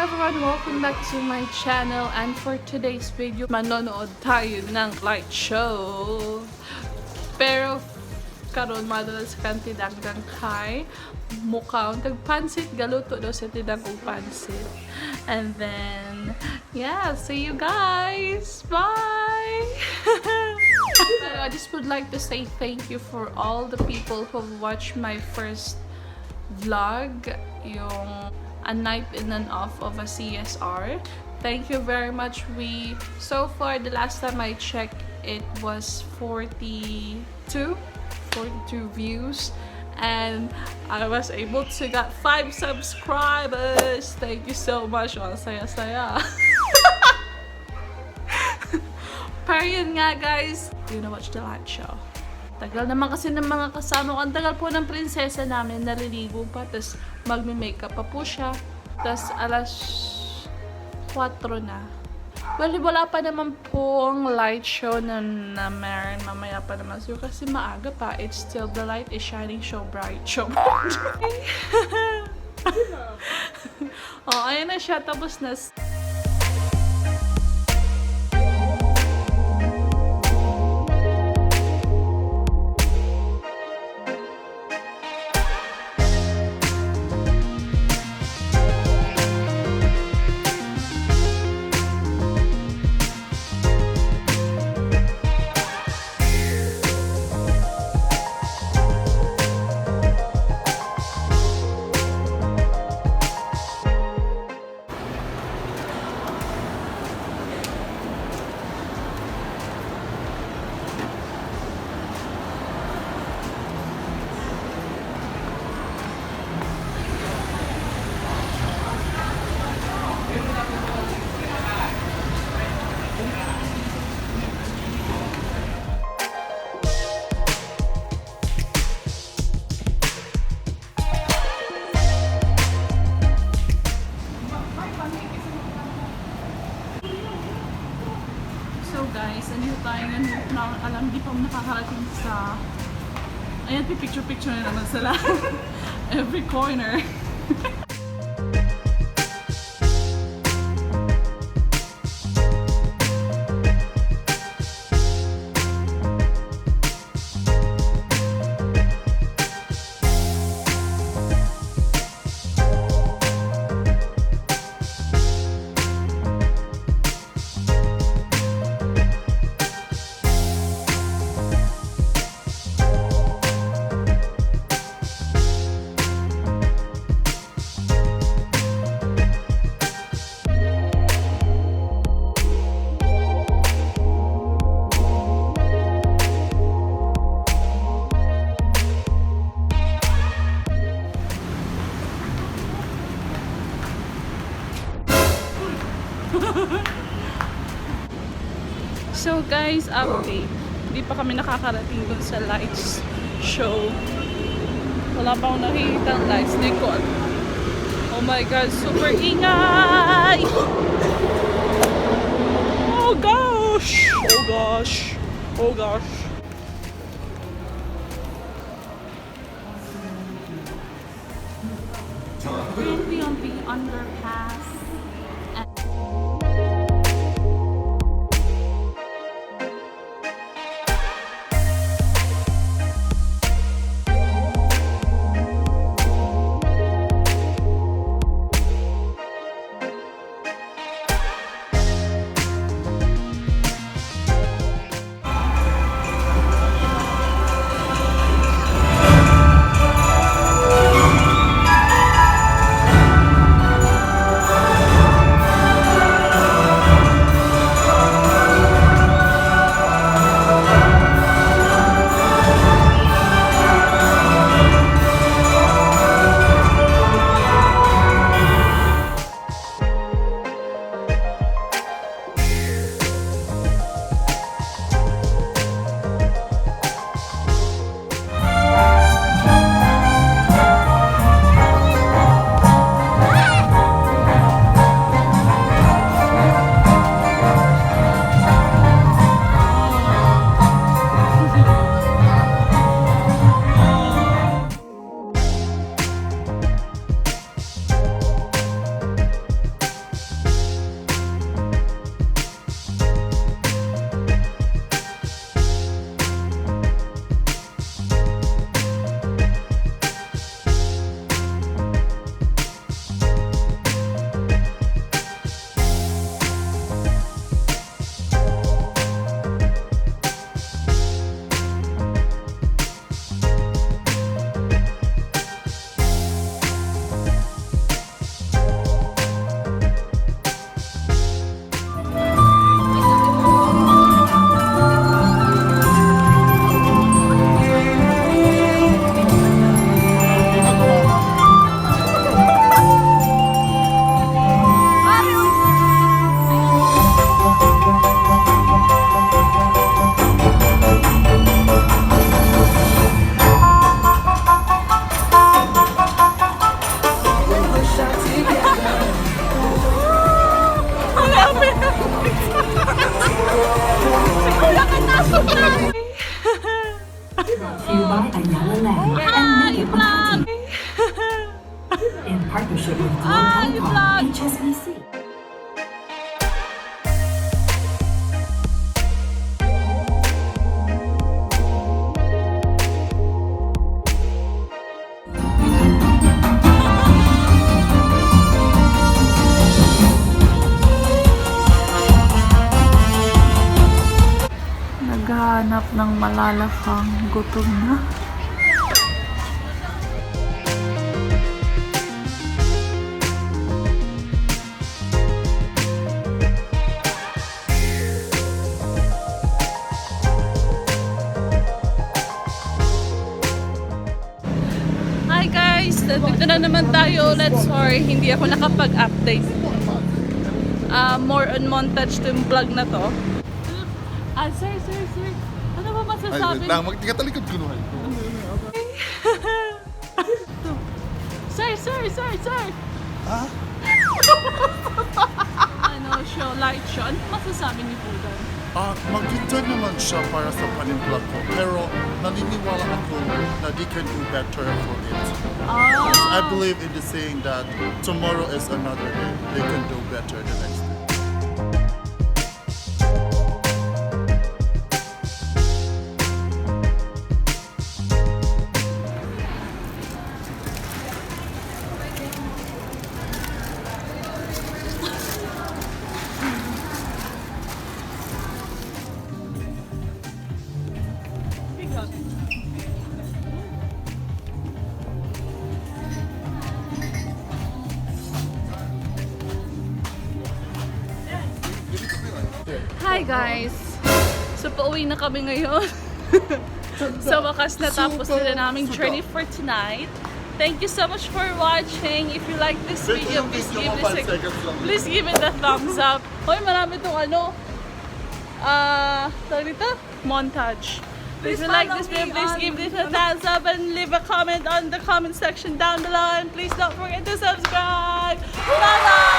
everyone! Welcome back to my channel, and for today's video, manonood tayo ng light show. Pero karon madalas kan tidagdang kay mukaon kag pansit, galuto daw sa tidang og pansit. And then yeah, see you guys. Bye. I just would like to say thank you for all the people who watched my first vlog, yung a night in and off of a CSR. Thank you very much. So far, the last time I checked, it was 42 views, and I was able to get 5 subscribers. Thank you so much. Oh, saya. Pero yun nga guys, you know, watch the light show. Tagal naman kasi ng mga kasama ko. Ang tagal po ng prinsesa namin, naliligo pa, tapos magme-makeup pa po siya. Tapos alas 4 na. Well, wala pa naman po ang light show na meron. Mamaya pa naman siya kasi maaga pa. It's still, the light is shining so bright. Oh, ayun na siya. Tapos na. Guys, andito tayo ngayon na alam, di pa nakakarating sa... Ayan, picture na naman sa lahat. Every corner. So guys, update. Hindi pa kami nakakarating dun sa lights show. Wala pa akong nakikita ang lights. Nikon. Oh my god, super ingay! Oh gosh! Oh gosh! Oh gosh! Currently on the underpass. in partnership with Globe you Telecom, vlog! HSBC. Naghahanap ng malalakang gutom na. Hi guys! Dito na naman tayo. Sorry, hindi ako nakapag-update. More on montage to yung vlog na to. Sir. Ano ba masasabi? Ay, wait lang. Magtatalikod ko naman. Sir! Ah? Light show. Ano masasabi ni Pugan? Maganda naman siya para sa panimplag ko. Pero naniniwala ako na they can do better for it. I believe in the saying that tomorrow is another day. They can do better the next day. Hi guys! So pauwi na kami ngayon. Sa wakas natapos na naming journey for tonight. Thank you so much for watching. If you like this video, please give it a thumbs up. Hoy, marami itong tawag dito? Montage. If you like this video, please give this a thumbs up and leave a comment on the comment section down below. And please don't forget to subscribe. Bye-bye!